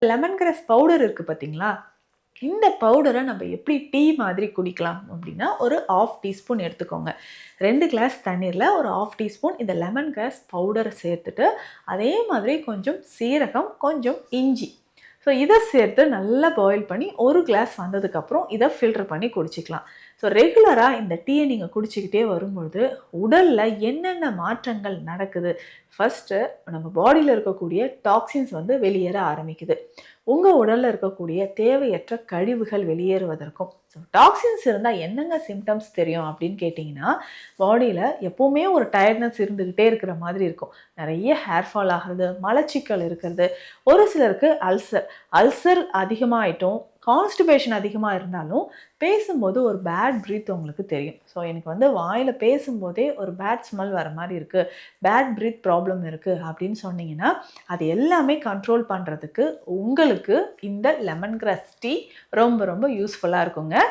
Lemon grass powder இருக்கு பார்த்தீங்களா? இந்த பவுடரை நம்ம எப்படி டீ மாதிரி குடிக்கலாம் அப்படின்னா, ஒரு 1/2 டீஸ்பூன் எடுத்துக்கோங்க. 2 கிளாஸ் தண்ணீரில் ஒரு 1/2 டீஸ்பூன் இந்த லெமன் கிராஸ் பவுடரை சேர்த்துட்டு, அதே மாதிரி கொஞ்சம் சீரகம், கொஞ்சம் இஞ்சி. ஸோ இதை சேர்த்து நல்லா பாயில் பண்ணி 1 கிளாஸ் வந்ததுக்கப்புறம் இதை ஃபில்டர் பண்ணி குடிச்சிக்கலாம். ஸோ ரெகுலராக இந்த டீயை நீங்கள் குடிச்சிக்கிட்டே வரும்பொழுது உடலில் என்னென்ன மாற்றங்கள் நடக்குது? ஃபஸ்ட்டு நம்ம பாடியில் இருக்கக்கூடிய டாக்ஸின்ஸ் வந்து வெளியேற ஆரம்பிக்குது. உங்கள் உடலில் இருக்கக்கூடிய தேவையற்ற கழிவுகள் வெளியேறுவதற்கும். ஸோ டாக்ஸின்ஸ் இருந்தால் என்னங்க சிம்டம்ஸ் தெரியும் அப்படின்னு கேட்டிங்கன்னா, பாடியில் எப்போவுமே ஒரு டயர்ட்னஸ் இருந்துக்கிட்டே இருக்கிற மாதிரி இருக்கும். நிறைய ஹேர் ஃபால் ஆகிறது, மலச்சிக்கல் இருக்கிறது, ஒரு சிலருக்கு அல்சர் அதிகமாகிட்டும், கான்ஸ்டிபேஷன் அதிகமாக இருந்தாலும் பேசும்போது ஒரு பேட் ப்ரீத் உங்களுக்கு தெரியும். ஸோ எனக்கு வந்து வாயில் பேசும்போதே ஒரு பேட் ஸ்மெல் வர மாதிரி இருக்குது, பேட் ப்ரீத் ப்ராப்ளம் இருக்குது அப்படின்னு சொன்னீங்கன்னா, அது எல்லாமே கண்ட்ரோல் பண்ணுறதுக்கு உங்களுக்கு இந்த லெமன் கிராஸ் டீ ரொம்ப ரொம்ப யூஸ்ஃபுல்லாக இருக்குங்க.